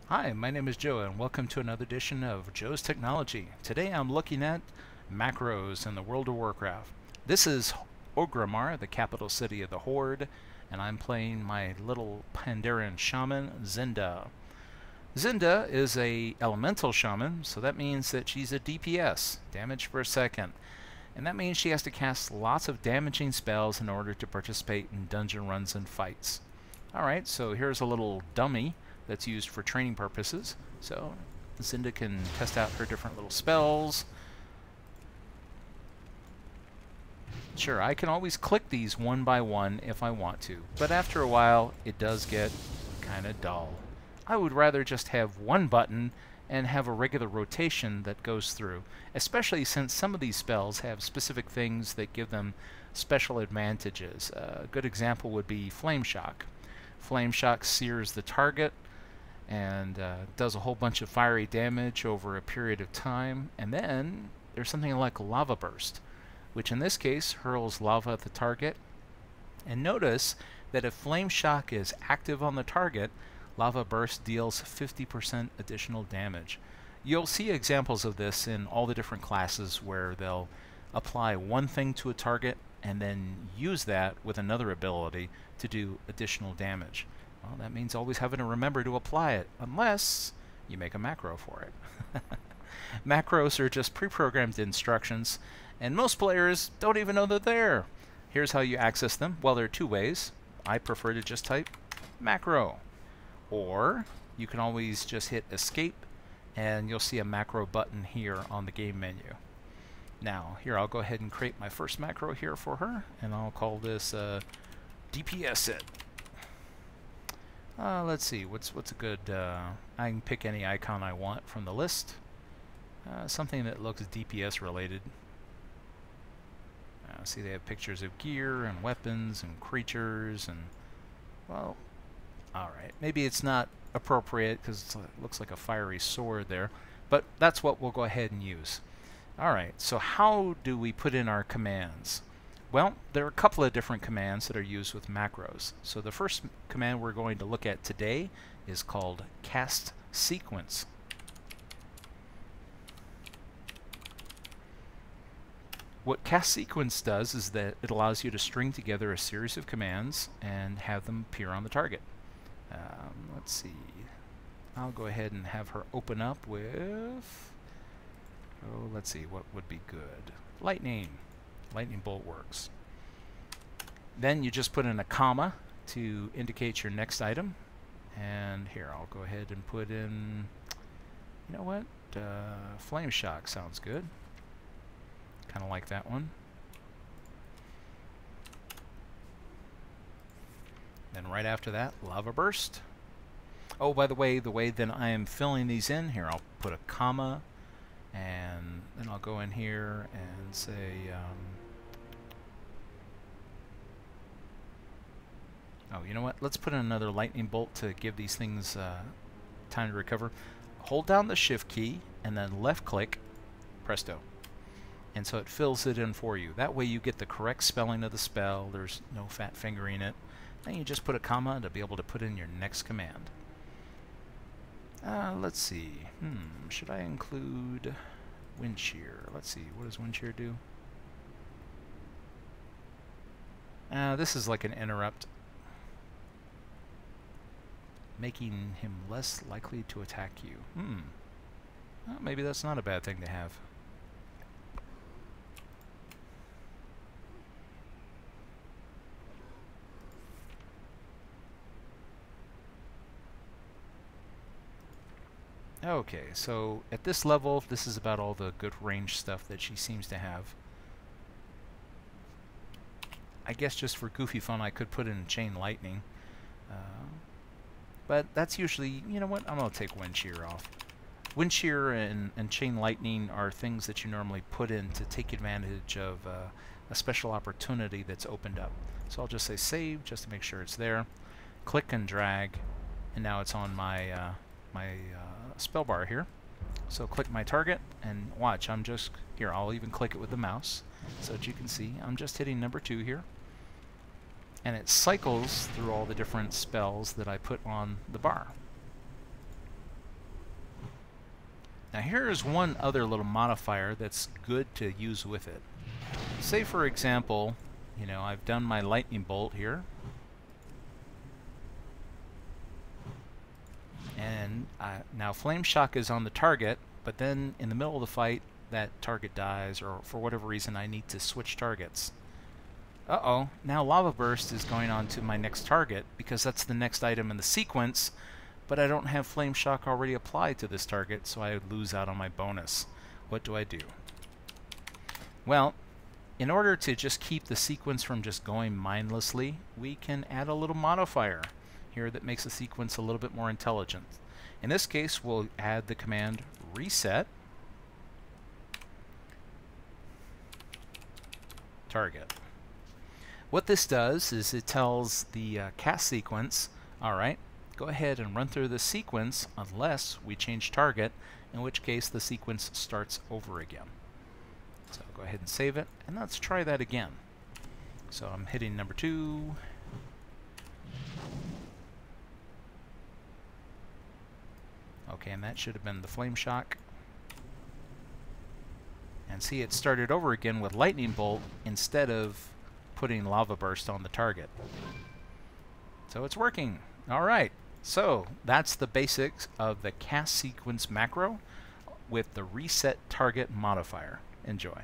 Hi, my name is Joe and welcome to another edition of Joe's Technology. Today I'm looking at macros in the World of Warcraft. This is Orgrimmar, the capital city of the Horde, and I'm playing my little Pandaren shaman, Zinda. Zinda is a elemental shaman, so that means that she's a DPS, damage per second. And that means she has to cast lots of damaging spells in order to participate in dungeon runs and fights. Alright, so here's a little dummy that's used for training purposes. So Zinda can test out her different little spells. Sure, I can always click these one by one if I want to, but after a while it does get kind of dull. I would rather just have one button and have a regular rotation that goes through, especially since some of these spells have specific things that give them special advantages. A good example would be Flame Shock. Flame Shock sears the target and does a whole bunch of fiery damage over a period of time. And then there's something like Lava Burst, which in this case hurls lava at the target. And notice that if Flame Shock is active on the target, Lava Burst deals 50% additional damage. You'll see examples of this in all the different classes where they'll apply one thing to a target and then use that with another ability to do additional damage. Well, that means always having to remember to apply it, unless you make a macro for it. Macros are just pre-programmed instructions, and most players don't even know they're there. Here's how you access them. Well, there are two ways. I prefer to just type macro. Or you can always just hit escape and you'll see a macro button here on the game menu. Now here, I'll go ahead and create my first macro here for her, and I'll call this DPS it. Let's see, what's a good, I can pick any icon I want from the list. Something that looks DPS related. See, they have pictures of gear and weapons and creatures and, well, alright, maybe it's not appropriate because it looks like a fiery sword there, but that's what we'll go ahead and use. Alright, so how do we put in our commands? Well, there are a couple of different commands that are used with macros. So the first command we're going to look at today is called castsequence. What castsequence does is that it allows you to string together a series of commands and have them appear on the target. Let's see. I'll go ahead and have her open up with, oh, let's see, what would be good? Lightning. Lightning bolt works. Then you just put in a comma to indicate your next item. And here, I'll go ahead and put in, you know what? Flame Shock sounds good. Kind of like that one. Then right after that, Lava Burst. Oh, by the way that I am filling these in here, I'll put a comma, and then I'll go in here and say, oh, you know what? Let's put in another lightning bolt to give these things time to recover. Hold down the Shift key and then left click, presto. And so it fills it in for you. That way you get the correct spelling of the spell. There's no fat fingering it. Then you just put a comma to be able to put in your next command. Let's see. Should I include wind shear? Let's see. What does wind shear do? This is like an interrupt, making him less likely to attack you. Well, maybe that's not a bad thing to have. Okay, so at this level, this is about all the good range stuff that she seems to have. I guess just for goofy fun, I could put in Chain Lightning. But that's usually, you know what, I'm going to take Wind Shear off. Wind Shear and Chain Lightning are things that you normally put in to take advantage of a special opportunity that's opened up. So I'll just say save, just to make sure it's there. Click and drag, and now it's on my spell bar here. So click my target and watch, I'm just here, I'll even click it with the mouse so that you can see I'm just hitting number 2 here, and it cycles through all the different spells that I put on the bar. Now here's one other little modifier that's good to use with it. Say for example, you know, I've done my lightning bolt here. And now Flame Shock is on the target, but then in the middle of the fight, that target dies, or for whatever reason I need to switch targets. Uh-oh, now Lava Burst is going on to my next target, because that's the next item in the sequence, but I don't have Flame Shock already applied to this target, so I lose out on my bonus. What do I do? Well, in order to just keep the sequence from just going mindlessly, we can add a little modifier here that makes the sequence a little bit more intelligent. In this case, we'll add the command reset target. What this does is it tells the cast sequence, alright, go ahead and run through the sequence unless we change target, in which case the sequence starts over again. So go ahead and save it, and let's try that again. So I'm hitting number 2. Okay, and that should have been the Flame Shock. And see, it started over again with Lightning Bolt instead of putting Lava Burst on the target. So it's working. Alright, so that's the basics of the cast sequence macro with the reset target modifier. Enjoy.